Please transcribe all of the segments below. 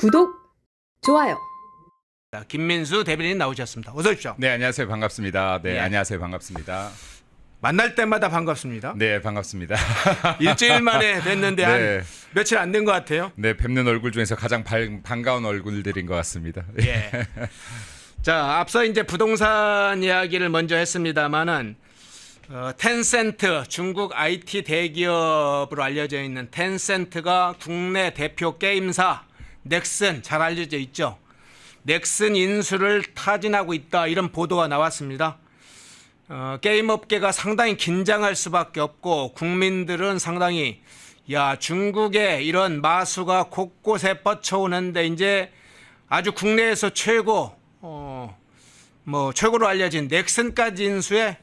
구독, 좋아요. 김민수 대변인 나오셨습니다. 어서 오십시오. 네, 안녕하세요. 반갑습니다. 네, 예. 안녕하세요. 반갑습니다. 만날 때마다 반갑습니다. 네, 반갑습니다. 일주일 만에 뵀는데 네. 한 며칠 안 된 것 같아요. 네, 뵙는 얼굴 중에서 가장 반가운 얼굴들인 것 같습니다. 예. 자, 앞서 이제 부동산 이야기를 먼저 했습니다만은 텐센트, 중국 IT 대기업으로 알려져 있는 텐센트가 국내 대표 게임사 넥슨, 잘 알려져 있죠. 넥슨 인수를 타진하고 있다, 이런 보도가 나왔습니다. 게임 업계가 상당히 긴장할 수밖에 없고, 국민들은 상당히 중국의 이런 마수가 곳곳에 뻗쳐오는데 이제 아주 국내에서 최고로 알려진 넥슨까지 인수해,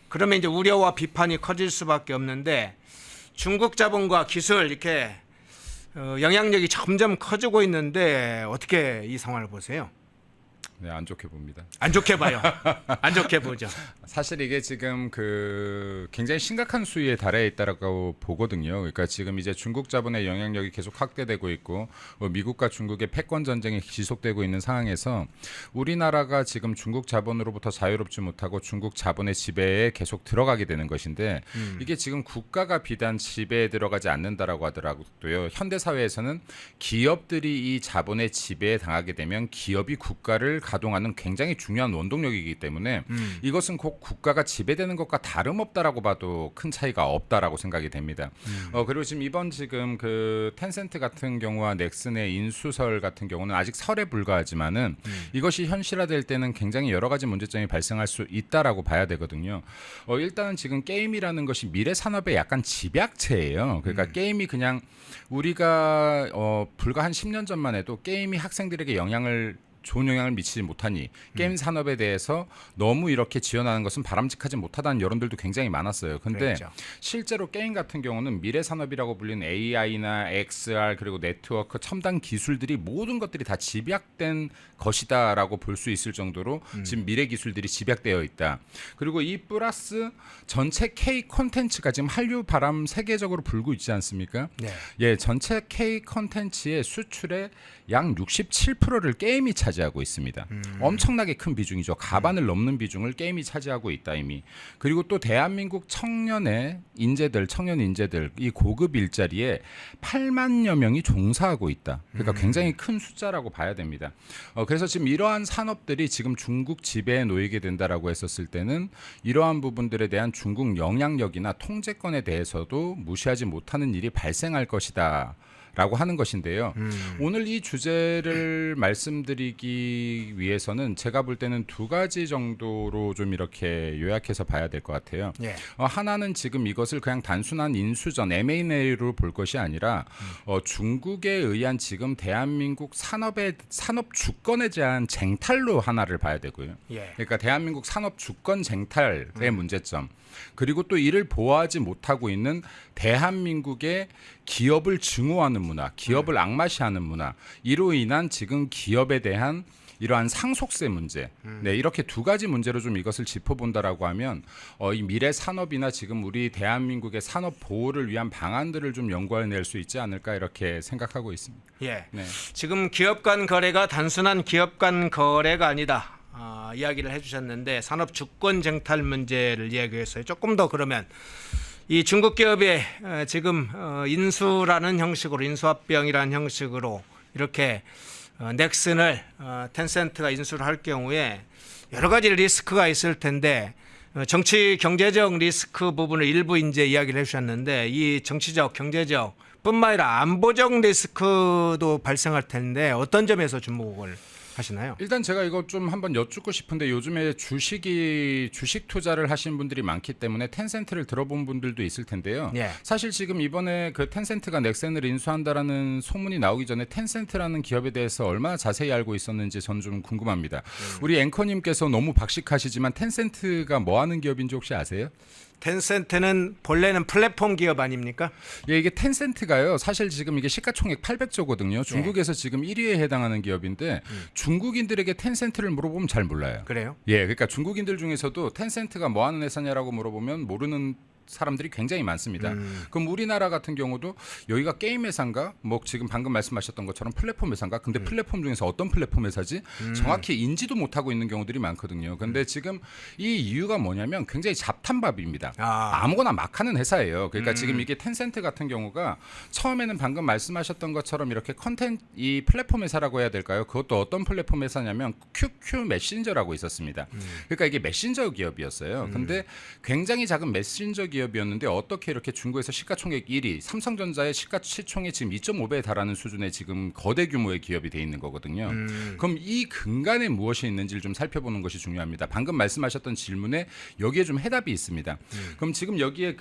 그러면 이제 우려와 비판이 커질 수밖에 없는데, 중국 자본과 기술 이렇게 영향력이 점점 커지고 있는데 어떻게 이 상황을 보세요? 네, 안 좋게 봅니다. 안 좋게 봐요. 안 좋게 보죠. 사실 이게 지금 굉장히 심각한 수위에 달해 있다라고 보거든요. 그러니까 지금 이제 중국 자본의 영향력이 계속 확대되고 있고, 미국과 중국의 패권 전쟁이 지속되고 있는 상황에서 우리나라가 지금 중국 자본으로부터 자유롭지 못하고 중국 자본의 지배에 계속 들어가게 되는 것인데, 이게 지금 국가가 비단 지배에 들어가지 않는다라고 하더라도요, 현대 사회에서는 기업들이 이 자본의 지배에 당하게 되면 기업이 국가를 가동하는 굉장히 중요한 원동력이기 때문에 이것은 곧 국가가 지배되는 것과 다름없다라고 봐도 큰 차이가 없다라고 생각이 됩니다. 그리고 지금 텐센트 같은 경우와 넥슨의 인수설 같은 경우는 아직 설에 불과하지만은 이것이 현실화될 때는 굉장히 여러 가지 문제점이 발생할 수 있다라고 봐야 되거든요. 일단은 지금 게임이라는 것이 미래 산업의 약간 집약체예요. 그러니까 게임이 그냥 우리가 불과 한 10년 전만 해도 게임이 학생들에게 좋은 영향을 미치지 못하니 게임 산업에 대해서 너무 이렇게 지원하는 것은 바람직하지 못하다는 여론들도 굉장히 많았어요. 근데 그렇죠. 실제로 게임 같은 경우는 미래 산업이라고 불리는 AI나 XR 그리고 네트워크 첨단 기술들이 모든 것들이 다 집약된 것이다라고 볼 수 있을 정도로 지금 미래 기술들이 집약되어 있다. 그리고 이 플러스 전체 K 콘텐츠가 지금 한류 바람 세계적으로 불고 있지 않습니까? 네. 예, 전체 K 콘텐츠의 수출의 약 67%를 게임이 차지하고 있습니다. 엄청나게 큰 비중이죠. 가반을 넘는 비중을 게임이 차지하고 있다 이미. 그리고 또 대한민국 청년 인재들 이 고급 일자리에 8만여 명이 종사하고 있다. 그러니까 굉장히 큰 숫자라고 봐야 됩니다. 그래서 지금 이러한 산업들이 지금 중국 지배에 놓이게 된다라고 했었을 때는 이러한 부분들에 대한 중국 영향력이나 통제권에 대해서도 무시하지 못하는 일이 발생할 것이다. 라고 하는 것인데요. 오늘 이 주제를 말씀드리기 위해서는 제가 볼 때는 두 가지 정도로 좀 이렇게 요약해서 봐야 될 것 같아요. 예. 하나는 지금 이것을 그냥 단순한 인수전 M&A로 볼 것이 아니라 중국에 의한 지금 대한민국 산업 주권에 대한 쟁탈로 하나를 봐야 되고요. 예. 그러니까 대한민국 산업 주권 쟁탈의 문제점. 그리고 또 이를 보호하지 못하고 있는 대한민국의 기업을 증오하는 문화, 기업을 악마시하는 문화, 이로 인한 지금 기업에 대한 이러한 상속세 문제, 네, 이렇게 두 가지 문제로 좀 이것을 짚어본다라고 하면 이 미래 산업이나 지금 우리 대한민국의 산업 보호를 위한 방안들을 좀 연구해낼 수 있지 않을까 이렇게 생각하고 있습니다. 예. 네. 지금 기업 간 거래가 단순한 기업 간 거래가 아니다, 이야기를 해주셨는데, 산업 주권 쟁탈 문제를 이야기했어요. 조금 더 그러면 이 중국 기업의 지금 인수라는 형식으로, 인수합병이라는 형식으로 이렇게 넥슨을 텐센트가 인수를 할 경우에 여러 가지 리스크가 있을 텐데, 정치 경제적 리스크 부분을 일부 이제 이야기를 해주셨는데, 이 정치적 경제적 뿐만 아니라 안보적 리스크도 발생할 텐데 어떤 점에서 주목을 하시나요? 일단 제가 이거 좀 한번 여쭙고 싶은데, 요즘에 주식 투자를 하신 분들이 많기 때문에 텐센트를 들어본 분들도 있을 텐데요. 예. 사실 지금 이번에 텐센트가 넥센을 인수한다라는 소문이 나오기 전에 텐센트라는 기업에 대해서 얼마나 자세히 알고 있었는지 저는 좀 궁금합니다. 우리 앵커님께서 너무 박식하시지만 텐센트가 뭐 하는 기업인지 혹시 아세요? 텐센트는 본래는 플랫폼 기업 아닙니까? 예, 이게 텐센트가요. 사실 지금 이게 시가총액 800조거든요. 중국에서 지금 1위에 해당하는 기업인데 중국인들에게 텐센트를 물어보면 잘 몰라요. 그래요? 예, 그러니까 중국인들 중에서도 텐센트가 뭐 하는 회사냐라고 물어보면 모르는 사람들이 굉장히 많습니다. 그럼 우리나라 같은 경우도 여기가 게임 회사인가? 뭐 지금 방금 말씀하셨던 것처럼 플랫폼 회사인가? 근데 플랫폼 중에서 어떤 플랫폼 회사지? 정확히 인지도 못하고 있는 경우들이 많거든요. 근데 지금 이 이유가 뭐냐면 굉장히 잡탄밥입니다. 아무거나 막 하는 회사예요. 그러니까 지금 이게 텐센트 같은 경우가 처음에는 방금 말씀하셨던 것처럼 이렇게 이 플랫폼 회사라고 해야 될까요? 그것도 어떤 플랫폼 회사냐면 QQ 메신저라고 있었습니다. 그러니까 이게 메신저 기업이었어요. 근데 굉장히 작은 메신저 기업이었는데 어떻게 이렇게 중국에서 시가총액 1위, 삼성전자의 시가시총이 지금 2.5배에 달하는 수준의 지금 거대 규모의 기업이 돼 있는 거거든요. 그럼 이 근간에 무엇이 있는지를 좀 살펴보는 것이 중요합니다. 방금 말씀하셨던 질문에 여기에 좀 해답이 있습니다. 그럼 지금 여기에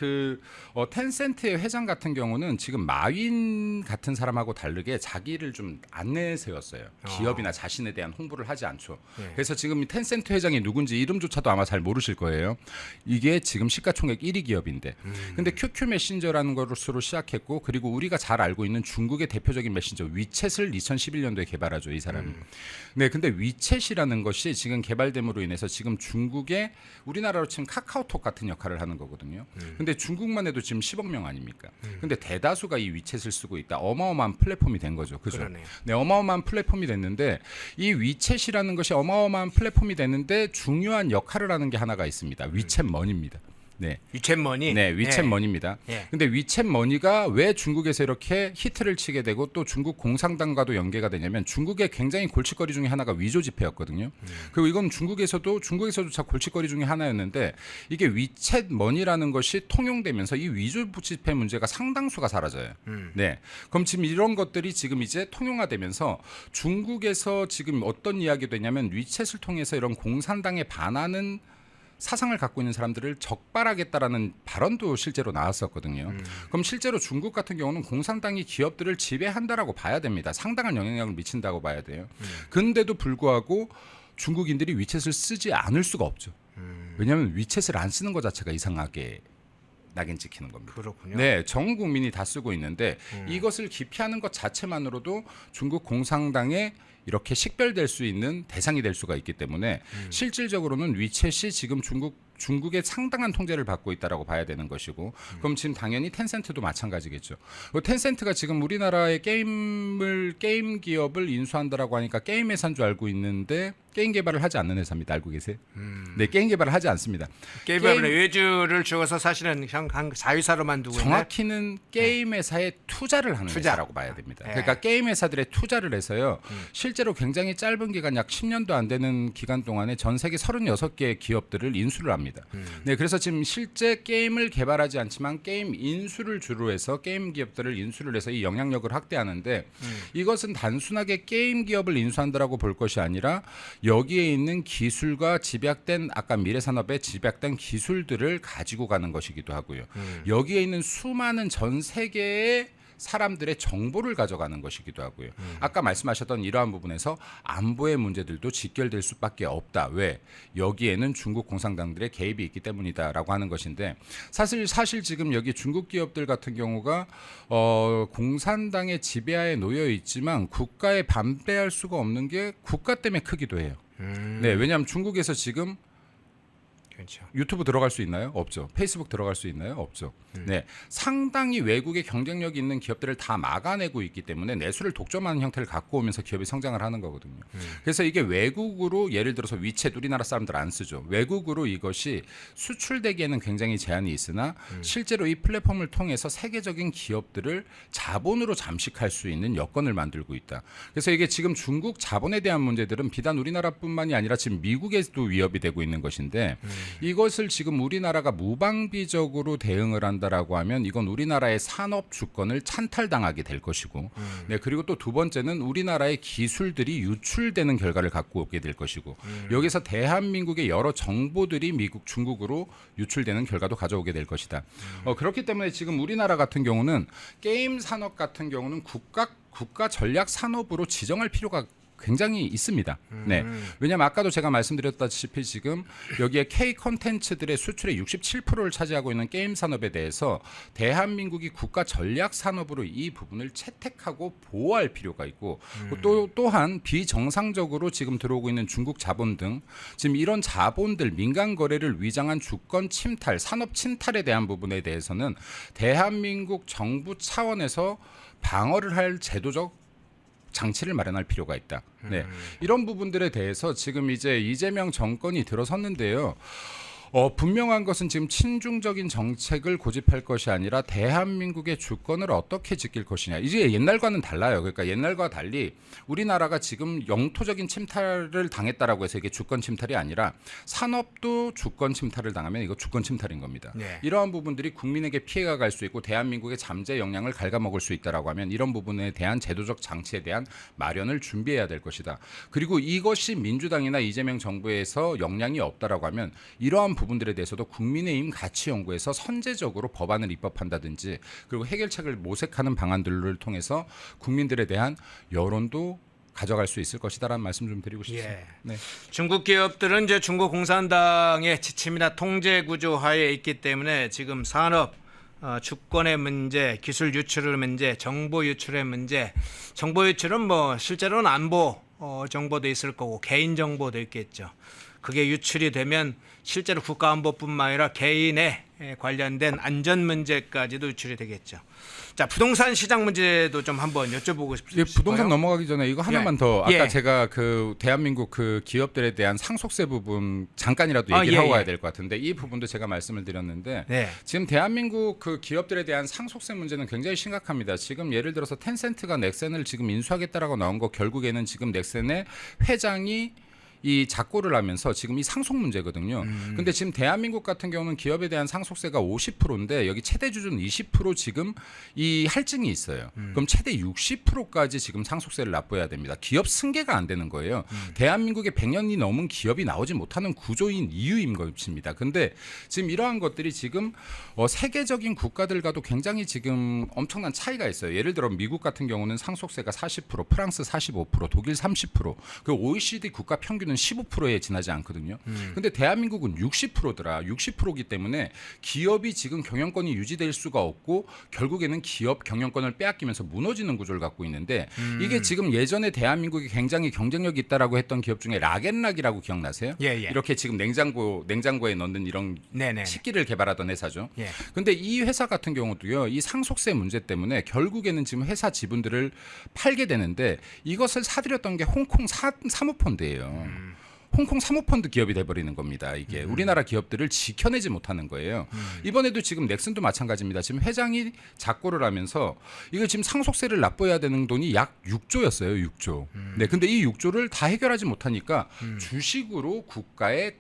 텐센트의 회장 같은 경우는 지금 마윈 같은 사람하고 다르게 자기를 좀 안 내세웠어요. 기업이나 자신에 대한 홍보를 하지 않죠. 그래서 지금 텐센트 회장이 누군지 이름조차도 아마 잘 모르실 거예요. 이게 지금 시가총액 1위 기업인데 근데 QQ 메신저라는 것으로 시작했고 그리고 우리가 잘 알고 있는 중국의 대표적인 메신저 위챗을 2011년도에 개발하죠. 이 사람이. 네, 근데 위챗이라는 것이 지금 개발됨으로 인해서 지금 중국의 우리나라로 치면 카카오톡 같은 역할을 하는 거거든요. 근데 중국만 해도 지금 10억 명 아닙니까? 근데 대다수가 이 위챗을 쓰고 있다. 어마어마한 플랫폼이 된 거죠. 그죠? 그러네요. 네, 어마어마한 플랫폼이 됐는데 이 위챗이라는 것이 어마어마한 플랫폼이 됐는데 중요한 역할을 하는 게 하나가 있습니다. 위챗머니입니다. 네. 위챗머니. 네, 위챗머니입니다. 예. 근데 위챗머니가 왜 중국에서 이렇게 히트를 치게 되고 또 중국 공산당과도 연계가 되냐면 중국의 굉장히 골칫거리 중에 하나가 위조 지폐였거든요. 그리고 이건 중국에서조차 골칫거리 중에 하나였는데 이게 위챗머니라는 것이 통용되면서 이 위조 지폐 문제가 상당수가 사라져요. 네. 그럼 지금 이런 것들이 지금 이제 통용화되면서 중국에서 지금 어떤 이야기가 되냐면 위챗을 통해서 이런 공산당에 반하는 사상을 갖고 있는 사람들을 적발하겠다라는 발언도 실제로 나왔었거든요. 그럼 실제로 중국 같은 경우는 공산당이 기업들을 지배한다라고 봐야 됩니다. 상당한 영향력을 미친다고 봐야 돼요. 근데도 불구하고 중국인들이 위챗을 쓰지 않을 수가 없죠. 왜냐하면 위챗을 안 쓰는 것 자체가 이상하게 낙인 찍히는 겁니다. 그렇군요. 네, 전 국민이 다 쓰고 있는데 이것을 기피하는 것 자체만으로도 중국 공산당에 이렇게 식별될 수 있는 대상이 될 수가 있기 때문에 실질적으로는 위챗이 지금 중국의 상당한 통제를 받고 있다라고 봐야 되는 것이고 그럼 지금 당연히 텐센트도 마찬가지겠죠. 텐센트가 지금 우리나라의 게임 기업을 인수한다라고 하니까 게임 회사인 줄 알고 있는데 게임 개발을 하지 않는 회사입니다. 알고 계세요? 네, 게임 개발을 하지 않습니다. 게임의 외주를 주어서 사실은 그냥 자회사로만 두고 정확히는 게임 회사에 투자를 하는 회사라고 봐야 됩니다. 그러니까 게임 회사들의 투자를 해서요. 실제로 굉장히 짧은 기간 약 10년도 안 되는 기간 동안에 전 세계 36개의 기업들을 인수를 합니다. 네, 그래서 지금 실제 게임을 개발하지 않지만 게임 인수를 주로 해서 게임 기업들을 인수를 해서 이 영향력을 확대하는데 이것은 단순하게 게임 기업을 인수한다라고 볼 것이 아니라 여기에 있는 기술과 집약된 아까 미래산업에 집약된 기술들을 가지고 가는 것이기도 하고요. 여기에 있는 수많은 전 세계의 사람들의 정보를 가져가는 것이기도 하고요. 아까 말씀하셨던 이러한 부분에서 안보의 문제들도 직결될 수밖에 없다. 왜? 여기에는 중국 공산당들의 개입이 있기 때문이다라고 하는 것인데 사실 지금 여기 중국 기업들 같은 경우가 공산당의 지배하에 놓여 있지만 국가에 반대할 수가 없는 게 국가 때문에 크기도 해요. 네, 왜냐하면 중국에서 지금 그렇죠. 유튜브 들어갈 수 있나요? 없죠. 페이스북 들어갈 수 있나요? 없죠. 네, 상당히 외국의 경쟁력이 있는 기업들을 다 막아내고 있기 때문에 내수를 독점하는 형태를 갖고 오면서 기업이 성장을 하는 거거든요. 그래서 이게 외국으로 예를 들어서 위챗 우리나라 사람들 안 쓰죠. 외국으로 이것이 수출되기에는 굉장히 제한이 있으나 실제로 이 플랫폼을 통해서 세계적인 기업들을 자본으로 잠식할 수 있는 여건을 만들고 있다. 그래서 이게 지금 중국 자본에 대한 문제들은 비단 우리나라뿐만이 아니라 지금 미국에도 위협이 되고 있는 것인데 이것을 지금 우리나라가 무방비적으로 대응을 한다라고 하면 이건 우리나라의 산업 주권을 찬탈당하게 될 것이고 네, 그리고 또 두 번째는 우리나라의 기술들이 유출되는 결과를 갖고 오게 될 것이고 여기서 대한민국의 여러 정보들이 중국으로 유출되는 결과도 가져오게 될 것이다. 그렇기 때문에 지금 우리나라 같은 경우는 게임 산업 같은 경우는 국가 전략 산업으로 지정할 필요가 굉장히 있습니다. 네. 왜냐하면 아까도 제가 말씀드렸다시피 지금 여기에 K 콘텐츠들의 수출의 67%를 차지하고 있는 게임 산업에 대해서 대한민국이 국가 전략 산업으로 이 부분을 채택하고 보호할 필요가 있고 또한 비정상적으로 지금 들어오고 있는 중국 자본 등 지금 이런 자본들 민간 거래를 위장한 주권 침탈, 산업 침탈에 대한 부분에 대해서는 대한민국 정부 차원에서 방어를 할 제도적 장치를 마련할 필요가 있다. 네. 이런 부분들에 대해서 지금 이제 이재명 정권이 들어섰는데요. 분명한 것은 지금 친중적인 정책을 고집할 것이 아니라 대한민국의 주권을 어떻게 지킬 것이냐. 이제 옛날과는 달라요. 그러니까 옛날과 달리 우리나라가 지금 영토적인 침탈을 당했다라고 해서 이게 주권 침탈이 아니라 산업도 주권 침탈을 당하면 이거 주권 침탈인 겁니다. 네. 이러한 부분들이 국민에게 피해가 갈 수 있고 대한민국의 잠재 역량을 갉아먹을 수 있다라고 하면 이런 부분에 대한 제도적 장치에 대한 마련을 준비해야 될 것이다. 그리고 이것이 민주당이나 이재명 정부에서 역량이 없다라고 하면 이러한 부분들에 대해서도 국민의힘 가치연구에서 선제적으로 법안을 입법한다든지 그리고 해결책을 모색하는 방안들을 통해서 국민들에 대한 여론도 가져갈 수 있을 것이다라는 말씀 좀 드리고 싶습니다. 예. 네. 중국 기업들은 이제 중국 공산당의 지침이나 통제 구조 하에 있기 때문에 지금 산업 주권의 문제, 기술 유출의 문제, 정보 유출의 문제, 정보 유출은 뭐 실제로는 안보 정보도 있을 거고 개인 정보도 있겠죠. 그게 유출이 되면 실제로 국가안보뿐만 아니라 개인의 관련된 안전 문제까지도 유출이 되겠죠. 자, 부동산 시장 문제도 좀 한번 여쭤보고 싶습니다. 부동산 넘어가기 전에 이거 하나만 더 아까 예. 제가 그 대한민국 그 기업들에 대한 상속세 부분 잠깐이라도 얘기를 하고 가야 될 것 같은데 이 부분도 제가 말씀을 드렸는데 네. 지금 대한민국 그 기업들에 대한 상속세 문제는 굉장히 심각합니다. 지금 예를 들어서 텐센트가 넥센을 지금 인수하겠다라고 나온 거 결국에는 지금 넥센의 회장이 이 작고를 하면서 지금 이 상속 문제거든요. 근데 지금 대한민국 같은 경우는 기업에 대한 상속세가 50%인데 여기 최대 기준 20% 지금 이 할증이 있어요. 그럼 최대 60%까지 지금 상속세를 납부해야 됩니다. 기업 승계가 안 되는 거예요. 대한민국에 100년이 넘은 기업이 나오지 못하는 구조인 이유인 것입니다. 근데 지금 이러한 것들이 지금 세계적인 국가들과도 굉장히 지금 엄청난 차이가 있어요. 예를 들어 미국 같은 경우는 상속세가 40%, 프랑스 45%, 독일 30%, 그 OECD 국가 평균은 15%에 지나지 않거든요. 근데 대한민국은 60%더라. 60%이기 때문에 기업이 지금 경영권이 유지될 수가 없고 결국에는 기업 경영권을 빼앗기면서 무너지는 구조를 갖고 있는데 이게 지금 예전에 대한민국이 굉장히 경쟁력이 있다라고 했던 기업 중에 락앤락이라고 기억나세요? 예. 이렇게 지금 냉장고에 넣는 이런 네네. 식기를 개발하던 회사죠. 예. 근데 이 회사 같은 경우도요. 이 상속세 문제 때문에 결국에는 지금 회사 지분들을 팔게 되는데 이것을 사들였던 게 홍콩 사모펀드예요. 홍콩 사모펀드 기업이 돼버리는 겁니다. 이게 우리나라 기업들을 지켜내지 못하는 거예요. 이번에도 지금 넥슨도 마찬가지입니다. 지금 회장이 작고를 하면서 이거 지금 상속세를 납부해야 되는 돈이 약 6조였어요. 6조. 네, 근데 이 6조를 다 해결하지 못하니까 주식으로 국가에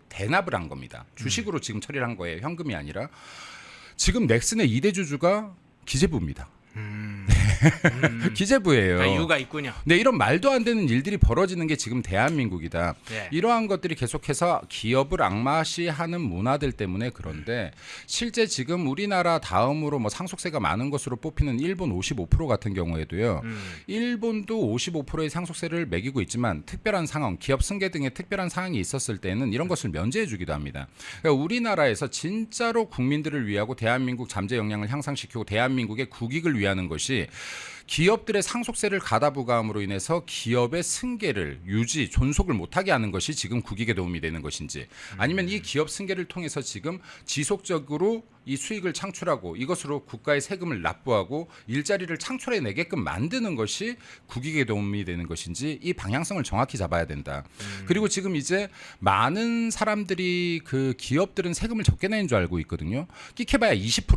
대납을 한 겁니다. 주식으로 지금 처리를 한 거예요. 현금이 아니라. 지금 넥슨의 2대 주주가 기재부입니다. 기재부예요. 그러니까 이유가 있군요. 네, 이런 말도 안 되는 일들이 벌어지는 게 지금 대한민국이다. 네. 이러한 것들이 계속해서 기업을 악마시하는 문화들 때문에 그런데 실제 지금 우리나라 다음으로 뭐 상속세가 많은 것으로 뽑히는 일본 55% 같은 경우에도요. 일본도 55%의 상속세를 매기고 있지만 특별한 상황, 기업 승계 등의 특별한 상황이 있었을 때는 이런 것을 면제해 주기도 합니다. 그러니까 우리나라에서 진짜로 국민들을 위하고 대한민국 잠재 역량을 향상시키고 대한민국의 국익을 위하는 것이 기업들의 상속세를 가다 부과함으로 인해서 기업의 승계를 유지, 존속을 못하게 하는 것이 지금 국익에 도움이 되는 것인지 아니면 이 기업 승계를 통해서 지금 지속적으로 이 수익을 창출하고 이것으로 국가의 세금을 납부하고 일자리를 창출해내게끔 만드는 것이 국익에 도움이 되는 것인지 이 방향성을 정확히 잡아야 된다. 그리고 지금 이제 많은 사람들이 그 기업들은 세금을 적게 내는 줄 알고 있거든요. 끽해봐야 20%,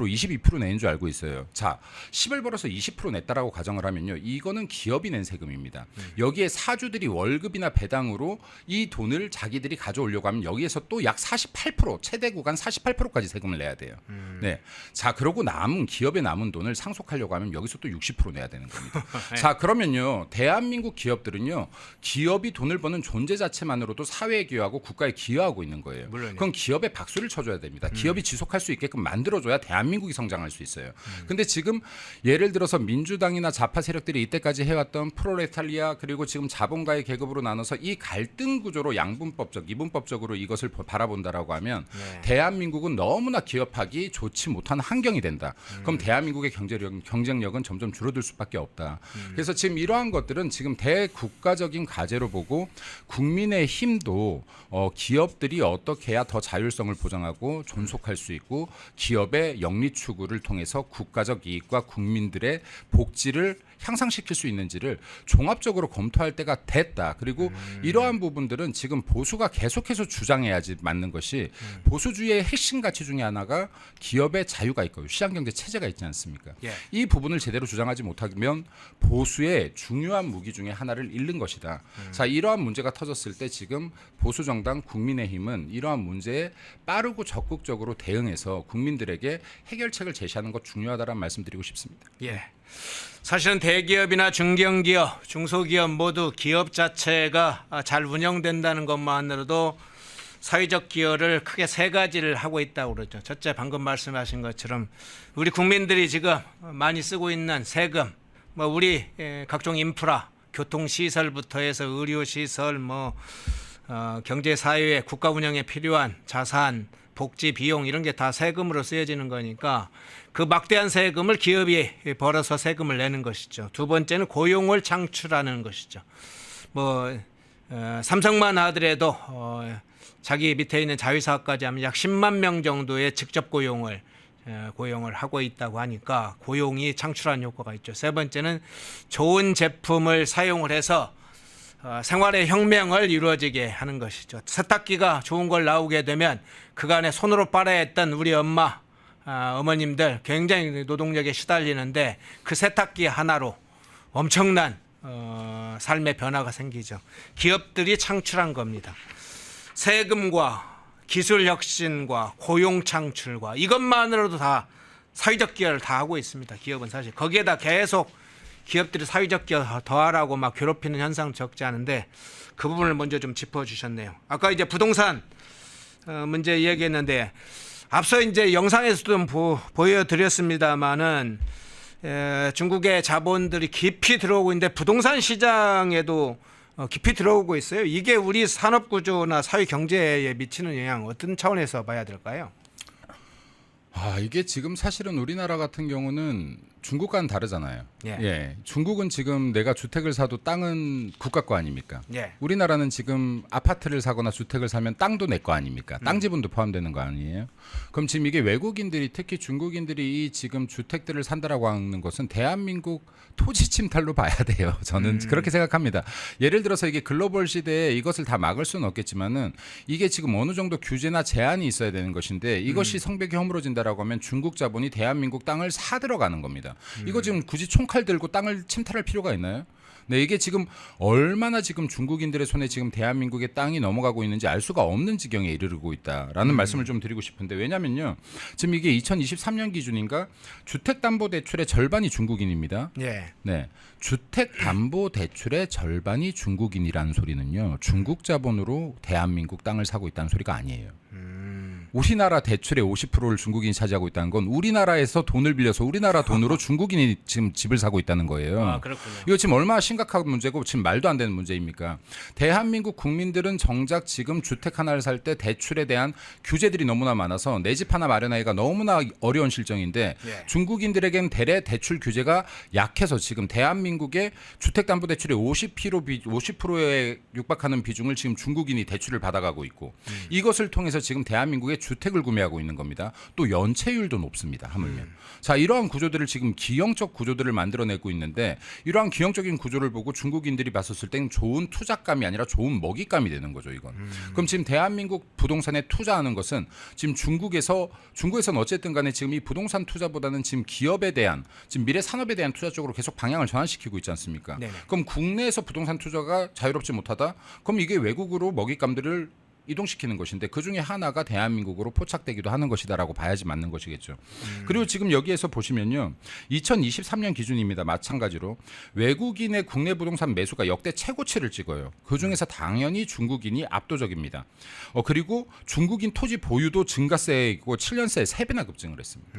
22% 내는 줄 알고 있어요. 자, 10을 벌어서 20% 냈다라고 가정을 하면요. 이거는 기업이 낸 세금입니다. 여기에 사주들이 월급이나 배당으로 이 돈을 자기들이 가져오려고 하면 여기에서 또 약 48%, 최대 구간 48%까지 세금을 내야 돼요. 네. 자, 그러고 남은 기업에 남은 돈을 상속하려고 하면 여기서 또 60% 내야 되는 겁니다. 네. 자, 그러면요. 대한민국 기업들은요. 기업이 돈을 버는 존재 자체만으로도 사회에 기여하고 국가에 기여하고 있는 거예요. 물론이요. 그럼 기업에 박수를 쳐줘야 됩니다. 기업이 지속할 수 있게끔 만들어줘야 대한민국이 성장할 수 있어요. 근데 지금 예를 들어서 민주당이나 좌파 세력들이 이때까지 해왔던 프로레탈리아 그리고 지금 자본가의 계급으로 나눠서 이 갈등 구조로 양분법적, 이분법적으로 이것을 바라본다라고 하면 네. 대한민국은 너무나 기업하기 좋지 못한 환경이 된다. 그럼 대한민국의 경쟁력은 점점 줄어들 수밖에 없다. 그래서 지금 이러한 것들은 지금 대국가적인 과제로 보고 국민의 힘도 기업들이 어떻게 해야 더 자율성을 보장하고 존속할 수 있고 기업의 영리 추구를 통해서 국가적 이익과 국민들의 복지를 향상시킬 수 있는지를 종합적으로 검토할 때가 됐다. 그리고 이러한 부분들은 지금 보수가 계속해서 주장해야지 맞는 것이 보수주의의 핵심 가치 중에 하나가 기업의 자유가 있고 시장경제 체제가 있지 않습니까? 예. 이 부분을 제대로 주장하지 못하면 보수의 중요한 무기 중에 하나를 잃는 것이다. 자, 이러한 문제가 터졌을 때 지금 보수정당 국민의힘은 이러한 문제에 빠르고 적극적으로 대응해서 국민들에게 해결책을 제시하는 것 중요하다는 말씀드리고 싶습니다. 예. 사실은 대기업이나 중견기업, 중소기업 모두 기업 자체가 잘 운영된다는 것만으로도 사회적 기여를 크게 세 가지를 하고 있다고 그러죠. 첫째, 방금 말씀하신 것처럼 우리 국민들이 지금 많이 쓰고 있는 세금, 뭐 우리 각종 인프라, 교통시설부터 해서 의료시설, 경제 사회에 국가 운영에 필요한 자산, 복지 비용 이런 게 다 세금으로 쓰여지는 거니까 그 막대한 세금을 기업이 벌어서 세금을 내는 것이죠. 두 번째는 고용을 창출하는 것이죠. 삼성만 하더라도 자기 밑에 있는 자회사까지 하면 약 10만 명 정도의 직접 고용을 하고 있다고 하니까 고용이 창출하는 효과가 있죠. 세 번째는 좋은 제품을 사용을 해서 생활의 혁명을 이루어지게 하는 것이죠. 세탁기가 좋은 걸 나오게 되면 그간에 손으로 빨아야 했던 우리 어머님들 굉장히 노동력에 시달리는데 그 세탁기 하나로 엄청난 삶의 변화가 생기죠. 기업들이 창출한 겁니다. 세금과 기술 혁신과 고용 창출과 이것만으로도 다 사회적 기여를 다 하고 있습니다. 기업은 사실 거기에다 계속 기업들이 사회적 기여 더하라고 막 괴롭히는 현상 적지 않은데 그 부분을 먼저 좀 짚어주셨네요. 아까 이제 부동산 문제 얘기했는데 앞서 이제 영상에서도 좀 보여드렸습니다만은 중국의 자본들이 깊이 들어오고 있는데 부동산 시장에도 깊이 들어오고 있어요. 이게 우리 산업 구조나 사회 경제에 미치는 영향 어떤 차원에서 봐야 될까요? 이게 지금 사실은 우리나라 같은 경우는 중국과는 다르잖아요. 예. 중국은 지금 내가 주택을 사도 땅은 국가 거 아닙니까? 예. 우리나라는 지금 아파트를 사거나 주택을 사면 땅도 내 거 아닙니까? 땅 지분도 포함되는 거 아니에요? 그럼 지금 이게 외국인들이 특히 중국인들이 이 지금 주택들을 산다라고 하는 것은 대한민국 토지 침탈로 봐야 돼요. 저는 그렇게 생각합니다. 예를 들어서 이게 글로벌 시대에 이것을 다 막을 수는 없겠지만은 이게 지금 어느 정도 규제나 제한이 있어야 되는 것인데 이것이 성벽이 허물어진다라고 하면 중국 자본이 대한민국 땅을 사 들어가는 겁니다. 이거 지금 굳이 총칼 들고 땅을 침탈할 필요가 있나요? 네, 이게 지금 얼마나 지금 중국인들의 손에 지금 대한민국의 땅이 넘어가고 있는지 알 수가 없는 지경에 이르르고 있다라는 말씀을 좀 드리고 싶은데 왜냐면요. 지금 이게 2023년 기준인가 주택담보대출의 절반이 중국인입니다. 예. 네. 주택담보대출의 절반이 중국인이라는 소리는요. 중국 자본으로 대한민국 땅을 사고 있다는 소리가 아니에요. 우리나라 대출의 50%를 중국인이 차지하고 있다는 건 우리나라에서 돈을 빌려서 우리나라 돈으로 중국인이 지금 집을 사고 있다는 거예요. 그렇군요. 이거 지금 얼마나 심각한 문제고 지금 말도 안 되는 문제입니까? 대한민국 국민들은 정작 지금 주택 하나를 살 때 대출에 대한 규제들이 너무나 많아서 내 집 하나 마련하기가 너무나 어려운 실정인데 예. 중국인들에겐 대래 대출 규제가 약해서 지금 대한민국의 주택담보대출의 50%에 육박하는 비중을 지금 중국인이 대출을 받아가고 있고 이것을 통해서 지금 대한민국의 주택을 구매하고 있는 겁니다. 또 연체율도 높습니다. 하물며. 자, 이러한 구조들을 지금 기형적 구조들을 만들어내고 있는데 이러한 기형적인 구조를 보고 중국인들이 봤었을 땐 좋은 투자감이 아니라 좋은 먹잇감이 되는 거죠. 이건. 그럼 지금 대한민국 부동산에 투자하는 것은 지금 중국에서는 어쨌든 간에 지금 이 부동산 투자보다는 지금 기업에 대한 지금 미래 산업에 대한 투자 쪽으로 계속 방향을 전환시키고 있지 않습니까? 네네. 그럼 국내에서 부동산 투자가 자유롭지 못하다? 그럼 이게 외국으로 먹잇감들을 이동시키는 것인데 그 중에 하나가 대한민국으로 포착되기도 하는 것이다라고 봐야지 맞는 것이겠죠. 그리고 지금 여기에서 보시면요. 2023년 기준입니다. 마찬가지로 외국인의 국내 부동산 매수가 역대 최고치를 찍어요. 그 중에서 당연히 중국인이 압도적입니다. 그리고 중국인 토지 보유도 증가세이고 7년새에 3배나 급증을 했습니다.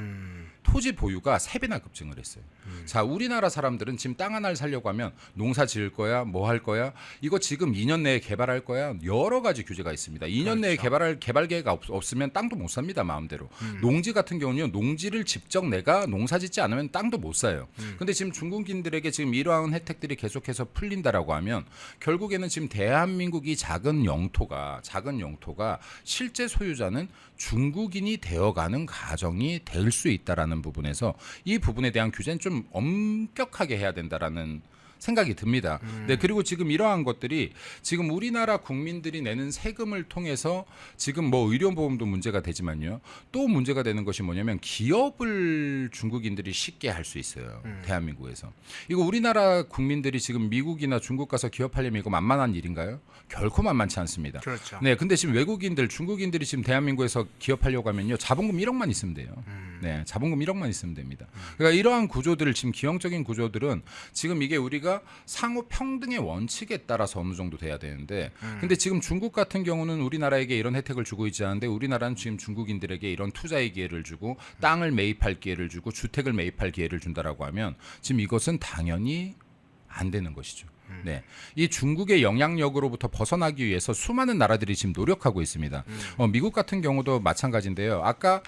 토지 보유가 3배나 급증을 했어요. 자, 우리나라 사람들은 지금 땅 하나를 살려고 하면 농사 지을 거야, 뭐 할 거야, 이거 지금 2년 내에 개발할 거야, 여러 가지 규제가 있습니다. 2년 내에 개발 계획가 없으면 땅도 못 삽니다, 마음대로. 농지 같은 경우는 농지를 직접 내가 농사 짓지 않으면 땅도 못 사요. 근데 지금 중국인들에게 지금 이러한 혜택들이 계속해서 풀린다라고 하면 결국에는 지금 대한민국이 작은 영토가 실제 소유자는 중국인이 되어가는 가정이 될 수 있다라는 부분에서 이 부분에 대한 규제는 좀 엄격하게 해야 된다라는 생각이 듭니다. 네, 그리고 지금 이러한 것들이 지금 우리나라 국민들이 내는 세금을 통해서 지금 뭐 의료보험도 문제가 되지만요. 또 문제가 되는 것이 뭐냐면 기업을 중국인들이 쉽게 할 수 있어요. 대한민국에서. 이거 우리나라 국민들이 지금 미국이나 중국 가서 기업하려면 이거 만만한 일인가요? 결코 만만치 않습니다. 그렇죠. 네, 근데 지금 외국인들, 중국인들이 지금 대한민국에서 기업하려고 하면요. 자본금 1억만 있으면 돼요. 네, 자본금 1억만 있으면 됩니다. 그러니까 이러한 구조들을 지금 기형적인 구조들은 지금 이게 우리가 상호 평등의 원칙에 따라서 어느 정도 돼야 되는데 근데 지금 중국 같은 경우는 우리나라에게 이런 혜택을 주고 있지 않은데 우리나라는 지금 중국인들에게 이런 투자의 기회를 주고 땅을 매입할 기회를 주고 주택을 매입할 기회를 준다라고 하면 지금 이것은 당연히 안 되는 것이죠. 네, 이 중국의 영향력으로부터 벗어나기 위해서 수많은 나라들이 지금 노력하고 있습니다. 미국 같은 경우도 마찬가지인데요. 아까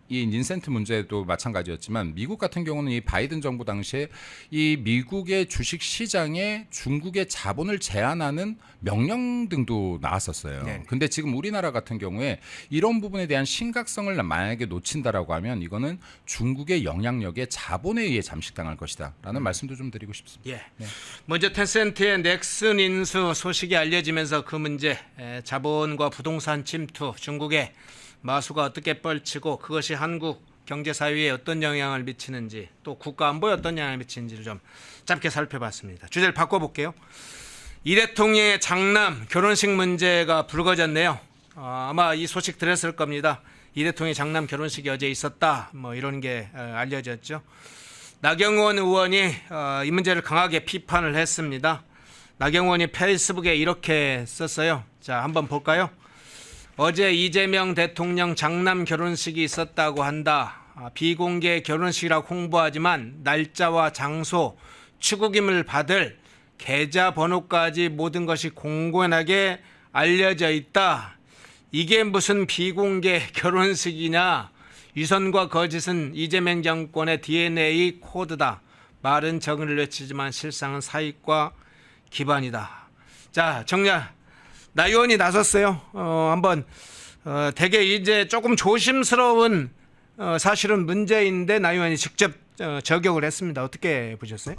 이 닌센트 문제도 마찬가지였지만 미국 같은 경우는 이 바이든 정부 당시에 이 미국의 주식 시장에 중국의 자본을 제한하는 명령 등도 나왔었어요. 네. 근데 지금 우리나라 같은 경우에 이런 부분에 대한 심각성을 만약에 놓친다라고 하면 이거는 중국의 영향력에 자본에 의해 잠식당할 것이다라는 말씀도 좀 드리고 싶습니다. 예. 네. 먼저 텐센트의 넥슨 인수 소식이 알려지면서 그 문제, 자본과 부동산 침투, 중국의 마수가 어떻게 펼치고 그것이 한국 경제 사회에 어떤 영향을 미치는지 또 국가 안보에 어떤 영향을 미치는지를 좀 짧게 살펴봤습니다. 주제를 바꿔볼게요. 이 대통령의 장남 결혼식 문제가 불거졌네요. 아마 이 소식 들었을 겁니다. 이 대통령의 장남 결혼식이 어제 있었다. 뭐 이런 게 알려졌죠. 나경원 의원이 이 문제를 강하게 비판을 했습니다. 나경원이 페이스북에 이렇게 썼어요. 자, 한번 볼까요? 어제 이재명 대통령 장남 결혼식이 있었다고 한다. 비공개 결혼식이라고 홍보하지만 날짜와 장소, 축의금을 받을 계좌번호까지 모든 것이 공공하게 알려져 있다. 이게 무슨 비공개 결혼식이냐. 위선과 거짓은 이재명 정권의 DNA 코드다. 말은 정의를 외치지만 실상은 사익과 기반이다. 자, 정리할. 나 의원이 나섰어요. 한번 되게 이제 조금 조심스러운 사실은 문제인데 나 의원이 직접 저격을 했습니다. 어떻게 보셨어요?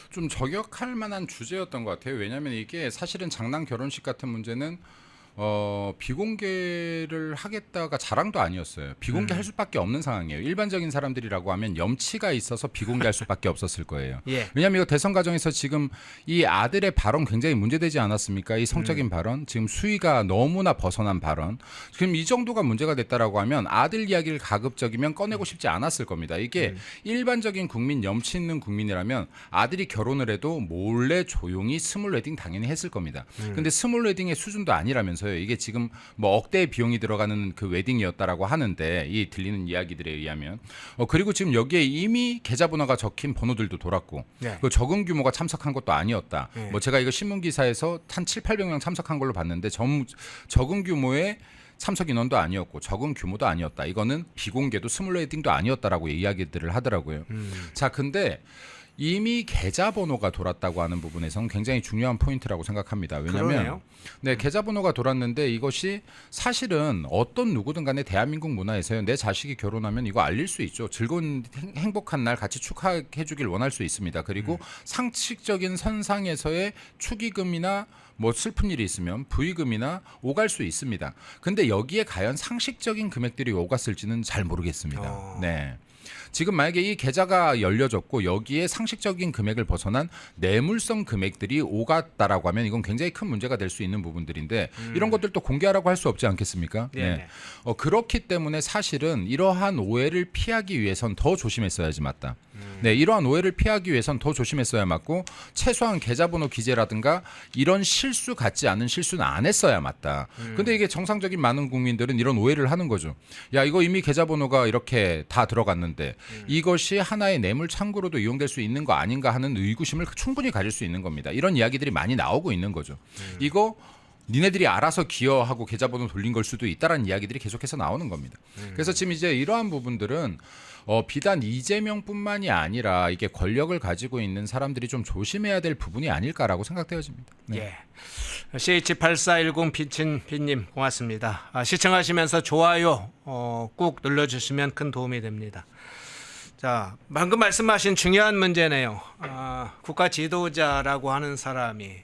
좀 저격할 만한 주제였던 것 같아요. 왜냐하면 이게 사실은 장남 결혼식 같은 문제는 비공개를 하겠다가 자랑도 아니었어요. 비공개할 수밖에 없는 상황이에요. 일반적인 사람들이라고 하면 염치가 있어서 비공개할 수밖에 없었을 거예요. 예. 왜냐하면 이거 대선 과정에서 지금 이 아들의 발언 굉장히 문제되지 않았습니까? 이 성적인 발언, 지금 수위가 너무나 벗어난 발언. 지금 이 정도가 문제가 됐다라고 하면 아들 이야기를 가급적이면 꺼내고 싶지 않았을 겁니다. 이게 일반적인 국민, 염치 있는 국민이라면 아들이 결혼을 해도 몰래 조용히 스몰 웨딩 당연히 했을 겁니다. 근데 스몰 웨딩의 수준도 아니라면서요. 이게 지금 뭐 억대의 비용이 들어가는 그 웨딩이었다라고 하는데 이 들리는 이야기들에 의하면 그리고 지금 여기에 이미 계좌번호가 적힌 번호들도 돌았고 네. 그 적은 규모가 참석한 것도 아니었다. 네. 뭐 제가 이거 신문 기사에서 한 700~800명 참석한 걸로 봤는데 적은 규모의 참석 인원도 아니었고 적은 규모도 아니었다. 이거는 비공개도 스몰 웨딩도 아니었다라고 이야기들을 하더라고요. 자, 근데 이미 계좌번호가 돌았다고 하는 부분에서는 굉장히 중요한 포인트라고 생각합니다. 왜냐하면 계좌번호가 돌았는데 이것이 사실은 어떤 누구든 간에 대한민국 문화에서요. 내 자식이 결혼하면 이거 알릴 수 있죠. 즐거운 행복한 날 같이 축하해 주길 원할 수 있습니다. 그리고 상식적인 선상에서의 축의금이나 뭐 슬픈 일이 있으면 부의금이나 오갈 수 있습니다. 근데 여기에 과연 상식적인 금액들이 오갔을지는 잘 모르겠습니다. 네. 지금 만약에 이 계좌가 열려졌고 여기에 상식적인 금액을 벗어난 뇌물성 금액들이 오갔다라고 하면 이건 굉장히 큰 문제가 될 수 있는 부분들인데 이런 것들도 공개하라고 할 수 없지 않겠습니까? 네. 그렇기 때문에 사실은 이러한 오해를 피하기 위해선 더 조심했어야지 맞다. 네, 이러한 오해를 피하기 위해선 더 조심했어야 맞고 최소한 계좌번호 기재라든가 이런 실수 같지 않은 실수는 안 했어야 맞다. 근데 이게 정상적인 많은 국민들은 이런 오해를 하는 거죠. 야, 이거 이미 계좌번호가 이렇게 다 들어갔는데 이것이 하나의 뇌물 창구로도 이용될 수 있는 거 아닌가 하는 의구심을 충분히 가질 수 있는 겁니다. 이런 이야기들이 많이 나오고 있는 거죠. 이거 니네들이 알아서 기여하고 계좌번호 돌린 걸 수도 있다라는 이야기들이 계속해서 나오는 겁니다. 그래서 지금 이제 이러한 부분들은 비단 이재명뿐만이 아니라 이게 권력을 가지고 있는 사람들이 좀 조심해야 될 부분이 아닐까라고 생각되어집니다. 네. 예. CH8410 비친비님 고맙습니다. 시청하시면서 좋아요 꾹 눌러주시면 큰 도움이 됩니다. 자, 방금 말씀하신 중요한 문제네요. 국가 지도자라고 하는 사람이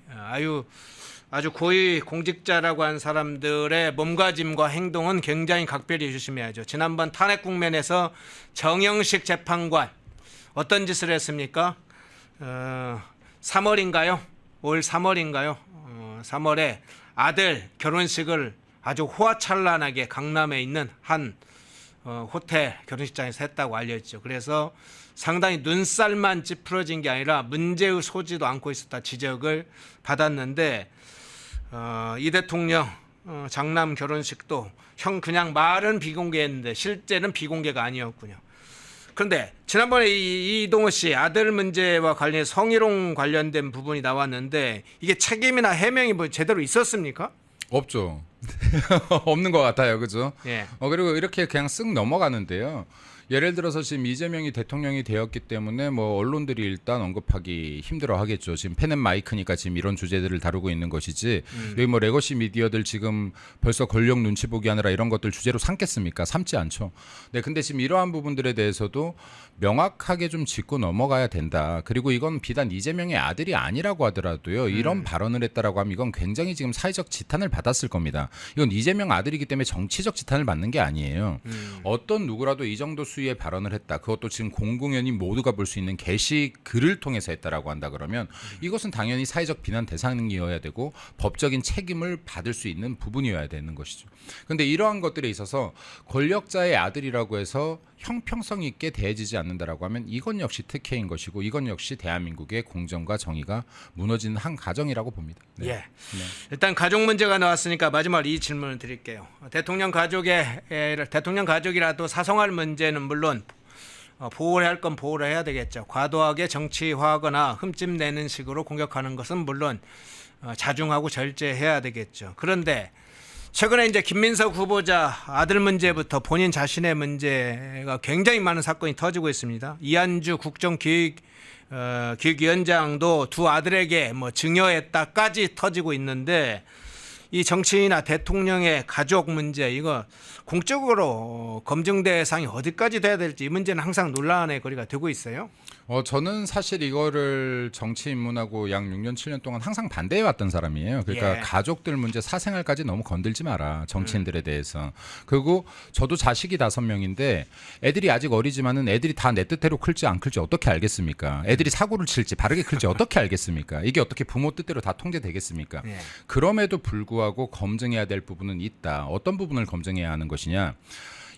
아주 고위 공직자라고 한 사람들의 몸가짐과 행동은 굉장히 각별히 조심해야죠. 지난번 탄핵 국면에서 정영식 재판관 어떤 짓을 했습니까? 3월인가요? 올 3월인가요? 3월에 아들 결혼식을 아주 호화찬란하게 강남에 있는 한 호텔 결혼식장에서 했다고 알려졌죠. 그래서 상당히 눈살만 찌푸러진 게 아니라 문제의 소지도 않고 있었다 지적을 받았는데 이 대통령 장남 결혼식도 그냥 말은 비공개했는데 실제는 비공개가 아니었군요. 그런데 지난번에 이동호 씨 아들 문제와 관련해 성희롱 관련된 부분이 나왔는데 이게 책임이나 해명이 뭐 제대로 있었습니까? 없죠. 없는 것 같아요, 그죠? 예. 그리고 이렇게 그냥 쓱 넘어가는데요. 예를 들어서 지금 이재명이 대통령이 되었기 때문에 뭐 언론들이 일단 언급하기 힘들어 하겠죠. 지금 펜 앤 마이크니까 지금 이런 주제들을 다루고 있는 것이지 여기 뭐 레거시 미디어들 지금 벌써 권력 눈치 보기 하느라 이런 것들 주제로 삼겠습니까? 삼지 않죠. 네, 근데 지금 이러한 부분들에 대해서도 명확하게 좀 짚고 넘어가야 된다. 그리고 이건 비단 이재명의 아들이 아니라고 하더라도요. 이런 발언을 했다라고 하면 이건 굉장히 지금 사회적 지탄을 받았을 겁니다. 이건 이재명 아들이기 때문에 정치적 지탄을 받는 게 아니에요. 어떤 누구라도 이 정도 수위의 발언을 했다. 그것도 지금 공공연히 모두가 볼 수 있는 게시 글을 통해서 했다라고 한다 그러면 이것은 당연히 사회적 비난 대상이어야 되고 법적인 책임을 받을 수 있는 부분이어야 되는 것이죠. 그런데 이러한 것들에 있어서 권력자의 아들이라고 해서 형평성 있게 대해지지 않는다라고 하면 이건 역시 특혜인 것이고 이건 역시 대한민국의 공정과 정의가 무너지는 한 가정이라고 봅니다. 네. 예. 일단 가족 문제가 나왔으니까 마지막으로 이 질문을 드릴게요. 대통령 가족이라도 사성할 문제는 물론 보호를 할 건 보호를 해야 되겠죠. 과도하게 정치화하거나 흠집 내는 식으로 공격하는 것은 물론 자중하고 절제해야 되겠죠. 그런데 최근에 이제 김민석 후보자 아들 문제부터 본인 자신의 문제가 굉장히 많은 사건이 터지고 있습니다. 이한주 국정기획위원장도 두 아들에게 뭐 증여했다까지 터지고 있는데 이 정치인이나 대통령의 가족 문제 이거 공적으로 검증 대상이 어디까지 돼야 될지 이 문제는 항상 논란의 거리가 되고 있어요. 저는 사실 이거를 정치 입문하고 약 6년 7년 동안 항상 반대해 왔던 사람이에요. 그러니까 예. 가족들 문제 사생활까지 너무 건들지 마라. 정치인들에 대해서. 그리고 저도 자식이 5명인데 애들이 아직 어리지만은 애들이 다 내 뜻대로 클지 안 클지 어떻게 알겠습니까? 애들이 사고를 칠지 바르게 클지 어떻게 알겠습니까? 이게 어떻게 부모 뜻대로 다 통제되겠습니까? 예. 그럼에도 불구하고 검증해야 될 부분은 있다. 어떤 부분을 검증해야 하는 것이냐?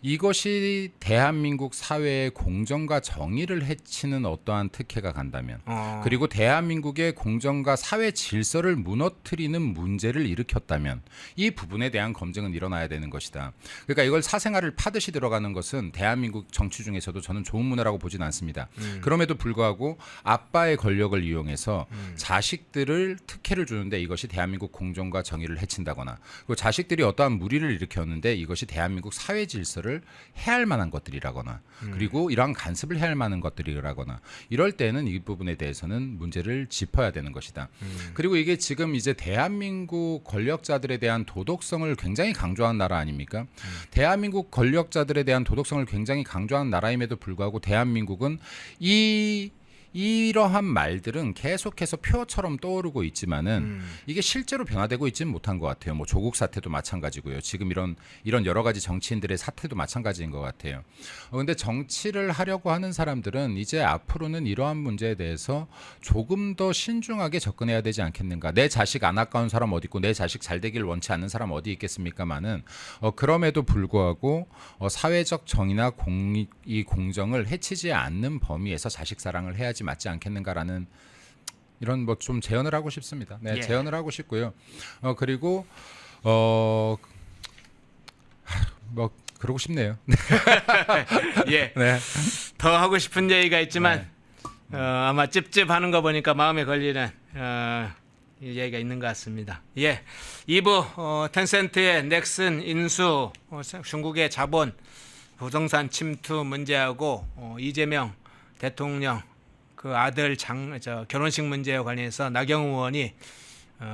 이것이 대한민국 사회의 공정과 정의를 해치는 어떠한 특혜가 간다면 그리고 대한민국의 공정과 사회 질서를 무너뜨리는 문제를 일으켰다면 이 부분에 대한 검증은 일어나야 되는 것이다. 그러니까 이걸 사생활을 파듯이 들어가는 것은 대한민국 정치 중에서도 저는 좋은 문화라고 보진 않습니다. 그럼에도 불구하고 아빠의 권력을 이용해서 자식들을 특혜를 주는데 이것이 대한민국 공정과 정의를 해친다거나 그리고 자식들이 어떠한 무리를 일으켰는데 이것이 대한민국 사회 질서를 해할 만한 것들이라거나 그리고 이러한 간섭을 해야 할 만한 것들이라거나 이럴 때는 이 부분에 대해서는 문제를 짚어야 되는 것이다. 그리고 이게 지금 이제 대한민국 권력자들에 대한 도덕성을 굉장히 강조한 나라 아닙니까? 대한민국 권력자들에 대한 도덕성을 굉장히 강조한 나라임에도 불구하고 대한민국은 이 이러한 말들은 계속해서 표처럼 떠오르고 있지만은 이게 실제로 변화되고 있지는 못한 것 같아요. 뭐 조국 사태도 마찬가지고요. 지금 이런 여러 가지 정치인들의 사태도 마찬가지인 것 같아요. 근데 정치를 하려고 하는 사람들은 이제 앞으로는 이러한 문제에 대해서 조금 더 신중하게 접근해야 되지 않겠는가. 내 자식 안 아까운 사람 어디 있고 내 자식 잘 되기를 원치 않는 사람 어디 있겠습니까마는 그럼에도 불구하고 사회적 정의나 이 공정을 해치지 않는 범위에서 자식 사랑을 해야지 맞지 않겠는가라는 이런 뭐 좀 제언을 하고 싶습니다. 네, 예. 제언을 하고 싶고요. 그리고 뭐 그러고 싶네요. 예. 네. 더 하고 싶은 얘기가 있지만 아마 찝찝하는 거 보니까 마음에 걸리는 이 얘기가 있는 것 같습니다. 예, 2부 텐센트의 넥슨 인수, 중국의 자본 부동산 침투 문제하고 이재명 대통령 그 아들 결혼식 문제와 관련해서 나경원 의원이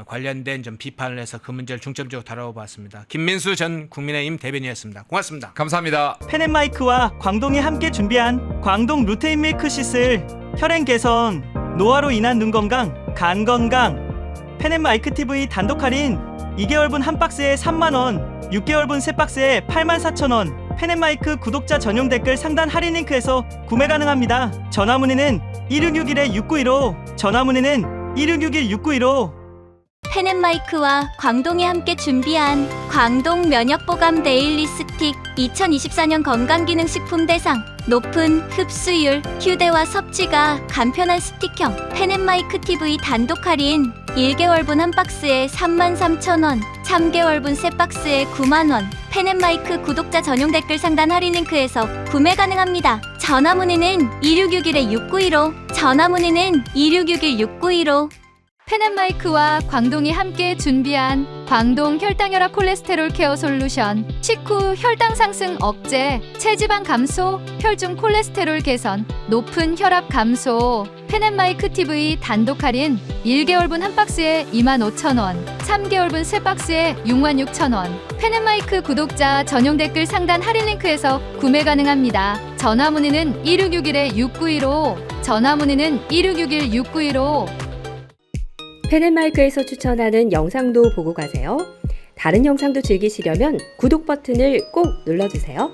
관련된 좀 비판을 해서 그 문제를 중점적으로 다뤄봤습니다. 김민수 전 국민의힘 대변인이었습니다. 고맙습니다. 감사합니다. 펜앤마이크와 광동이 함께 준비한 광동 루테인 밀크 시슬 혈행 개선, 노화로 인한 눈 건강, 간 건강. 펜앤마이크 TV 단독 할인 2개월분 한 박스에 3만원, 6개월분 세 박스에 84,000원. 펜앤마이크 구독자 전용 댓글 상단 할인 링크에서 구매 가능합니다. 전화 문의는 1661-6915, 전화 문의는 1661-6915. 펜앤마이크와 광동이 함께 준비한 광동 면역보감 데일리 스틱 2024년 건강기능식품 대상 높은 흡수율, 휴대와 섭취가 간편한 스틱형 펜앤마이크 TV 단독 할인 1개월분 한 박스에 33,000원, 3개월분 세 박스에 9만원. 펜앤마이크 구독자 전용 댓글 상단 할인 링크에서 구매 가능합니다. 전화 문의는 2661-6915, 전화 문의는 2661-6915. 펜앤마이크와 광동이 함께 준비한 광동 혈당혈압 콜레스테롤 케어 솔루션 식후 혈당 상승 억제, 체지방 감소, 혈중 콜레스테롤 개선, 높은 혈압 감소. 펜앤마이크 TV 단독 할인 1개월분 한 박스에 25,000원, 3개월분 세 박스에 66,000원. 펜앤마이크 구독자 전용 댓글 상단 할인 링크에서 구매 가능합니다. 전화 문의는 1661-6915, 전화 문의는 1661-6915. 펜앤마이크에서 추천하는 영상도 보고 가세요. 다른 영상도 즐기시려면 구독 버튼을 꼭 눌러주세요.